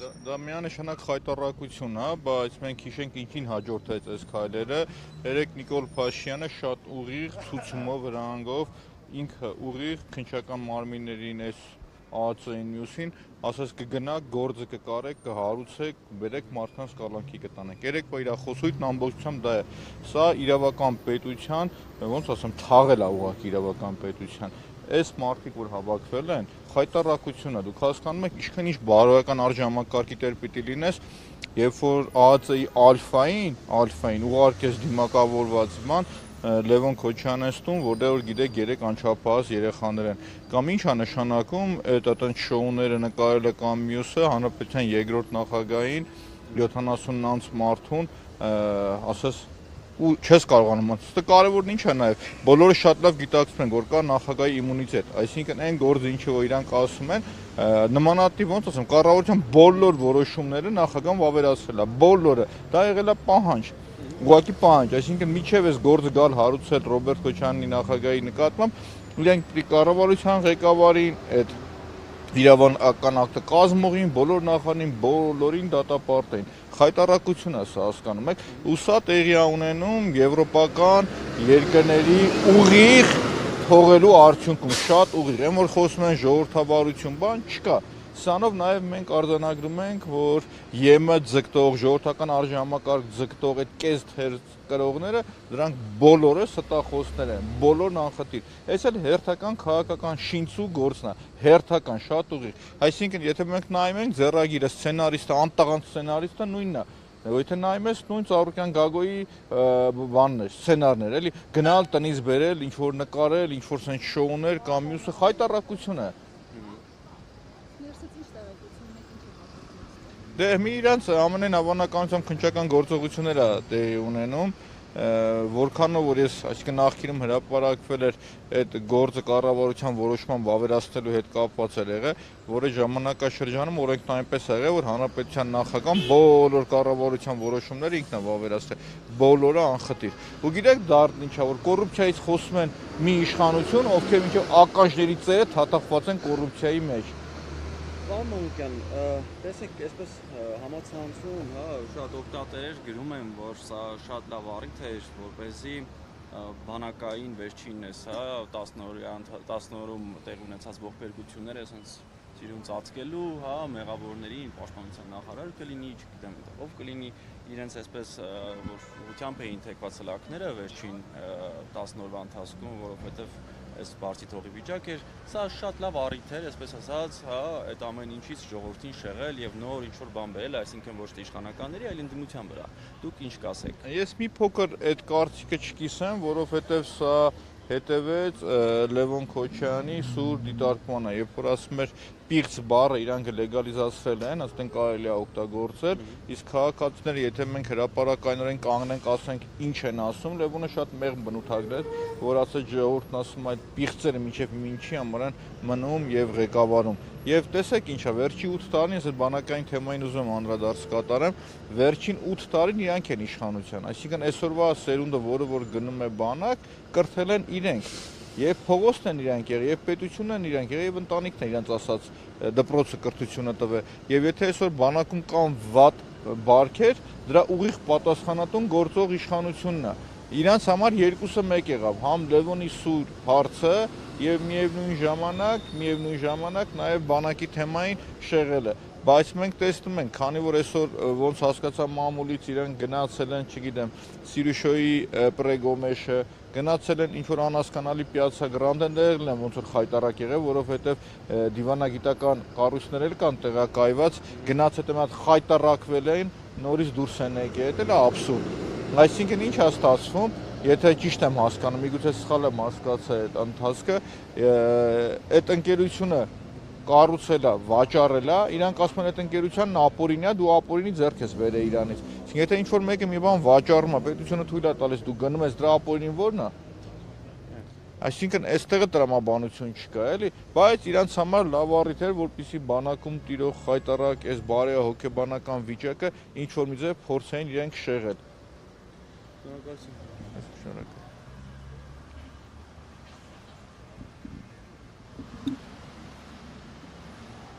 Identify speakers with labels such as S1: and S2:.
S1: Դա միանշանակ խայտառակություն է, բայց մենք հիշենք ինչին հաջորդեց այս քայլերը։ Երեք Նիկոլ Փաշինյանը շատ ուղիղ ցուցումով, վրանգով ինքը ուղիղ քննչական մարմիններին այս ԱԱՑ-ին մյուսին ասաց կգնաք, գործը կկարեք, կհարուցեք, բերեք մարդկանց կալանքի կտանեք։ Երեկվա իր խոսույթն ամբողջությամբ դա է։ Սա իրավական պետության, ոնց ասեմ, թաղել է ուղղակի իրավական պետության։ Այս մարդիկ, որ հավաքվել են, խայտառակություն է, դուք հասկանում եք, ինչքան ինչ բարոյական արժանապատվի տեր պիտի լինես, երբ որ ԱԱՑ-ի ալֆային ուղարկես դիմակավորված բան, Լևոն Քոչյանես տուն, որտեղ որ գիտեք 3 անչափահաս երեխաներ են։ Կամ ինչ է նշանակում այդ այտենց շոուները նկարելը կամ մյուսը հանրապետության երկրորդ նախագահին 70-անց մարդուն ասես ու չես կարողանում ասել։ Կարևորն ինչ է նաև, բոլորը շատ լավ գիտակցում են, որ կա նախագահի իմունիտետ, այսինքն այն գործը, ինչը որ իրանք ասում են, նմանատիպ ոնց ասեմ, կառավարության բոլոր որոշումները նախագահան վավերացրել է, բոլորը, դա եղել է պահանջ։ Ուղղակի պահանջ, այսինքն միջև այս գործը գալ հարուցել Ռոբերտ Քոչարյանի նախագահի նկատմամբ, իրենք կառավարության ղեկավարին, այդ իրավական ակտը կազմողին, բոլոր նախարարին, բոլորին դատապարտային։ Խայտառակություն է սա, հասկանում եք, ու սա տեղի է ունենում եվրոպական երկրների ուղիղ թողելու արդյունքում, շատ ուղիղ, այն որ խոսում են ժողովրդավարություն, բան չկա։ Սրանով նաև մենք արձանագրում ենք, որ ԵՄ ձգտող, ժողովրդական արժանապատվի ձգտող այդ կես թեր կրողները, դրանք բոլորը ստախոսներ են, բոլորն անխտիր։ Այս էլ հերթական քաղաքական շինծու գործն է, հերթական, շատ ուղիղ։ Այսինքն, եթե մենք նայում ենք ձեռագիրը, սցենարիստը, անտաղանդ սցենարիստը նույնն է։ Եթե նայում ես նույն Ծառուկյան Գագոյի բաններ, սցենարներ, էլի գնալ տնից բերել, ինչ որ նկարել, ինչ որ sense շոուներ կամ մյուսը խայտառակություն է։ Դե մի իրանց ամենայն հավանականությամբ քննչական գործողություններ է տեղի ունենում, որքանով որ ես այսինքն նախկինում հրապարակվել էր այդ գործը կառավարության որոշման վավերացնելու հետ կապված էր եղել, որի ժամանակաշրջանում օրենքն այնպես եղել, որ հանրապետության նախագահան բոլոր կառավարության որոշումները ինքն է վավերացրել, բոլորը անխտիր։ Ու գիտեք դարձ ինչա որ կոռուպցիայից խոսում են մի իշխանություն, ովքեր մինչև ականջների ծերը թաթախված են կոռուպցիայի մեջ։
S2: Պարոն Մանուկյան, տեսեք, այսպես համացանցում, շատ օգտատերեր գրում են, որ սա շատ լավ առիթ է, որպեսզի բանակային վերջինս, 10 օրում տեղ ունեցած ողբերգությունները ասենց սիրուն ծածկելու, մեղավորներին պաշտպանության նախարար կլինի, չգիտեմ, ով կլինի, իրենց այսպես որ ուղղությամբ էին թեքված սլաքները վերջին 10 օրվա ընթացքում, որովհետև այս բարձի թողի վիճակ էր, սա շատ լավ առիթ էր, այսպես ասած, այդ ամեն ինչից ժողովրդին շեղել եւ նոր ինչ-որ բան բերել, այսինքն ոչ թե իշխանականների, այլ ընդդիմության վրա։ Դուք ինչ կասեք։
S1: Ես մի փոքր այդ կարծիքը չկիսեմ, որովհետեւ սա հետևեց Լևոն Քոչարյանի սուր դիտարկմանը, երբ որ ասում էր պիղծ բառը իրանք լեգալիզացրել են, ասեն կարելի է օգտագործել, իսկ քաղաքացիները, եթե մենք հրապարակայնորեն կանգնենք, ասենք ինչ են ասում, Լևոնը շատ մեղմ բնութագրել, որ ասեց ժողովուրդն ասում այդ պիղծերը մինչև ինչի համար են մնում եւ ղեկավարում։ Եվ տեսեք ինչա, վերջի 8 տարին ես այդ բանակային թեմային ուզում եմ անդրադարձ կատարեմ, վերջին 8 տարին իրանք են իշխանության, այսինքն այսօրվա սերունդը, որը որ գնում է բանակ, կրթել են իրենք, եւ փողոցն են իրանք եղել, եւ պետությունն են իրանք եղել, եւ ընտանիքն է իրանք ասած դպրոցը կրթությունը տվել, եւ եթե այսօր բանակում կան վատ բարքեր, դրա ուղիղ պատասխանատուն գործող իշխանությունն է։ Իրանց համար երկուսը մեկ եղավ, համ Լևոնի սուր հարցը եւ միևնույն ժամանակ նաեւ բանակի թեմային շեղելը, բայց մենք տեսնում ենք, քանի որ այսօր ոնց հասկացա մամուլից իրենք գնացել են, չգիտեմ, Սիրուշոյի պրեգոմեշը, գնացել են ինչ որ անհասկանալի Պիացցա Գրանդեն դերել են ոնց որ խայտարակ եղել, որովհետեւ դիվանագիտական կառույցներ էլ կան տեղակայված, գնաց հետո մի հատ խայտարակվել էին, նորից դուրս են եկել, դա աբսուրդ։ Այսինքն ինչ է ստացվում, եթե ճիշտ եմ հասկանում, միգուցե սխալ եմ հասկացել այդ ընթացքը, այդ ընկերությունը կառուցել է, վաճառել է, իրանք ասում են այդ ընկերությանն ապօրինի է, դու ապօրինի ձեռք ես բերել իրանից։ Եթե ինչ որ մեկը մի բան վաճառում է, պետությունը թույլ է տալիս, դու գնում ես դրա ապօրինին ո՞րն է։ Այսինքն այստեղը տրամաբանություն չկա, էլի, բայց իրանց համար լավ առիթ էր, որպեսզի բանակում տիրող խայտառակ այս բարեհոգեբանական վիճակը ինչ որ մի ձև փորձեին իրենք շեղել։
S2: Շնորհակալություն։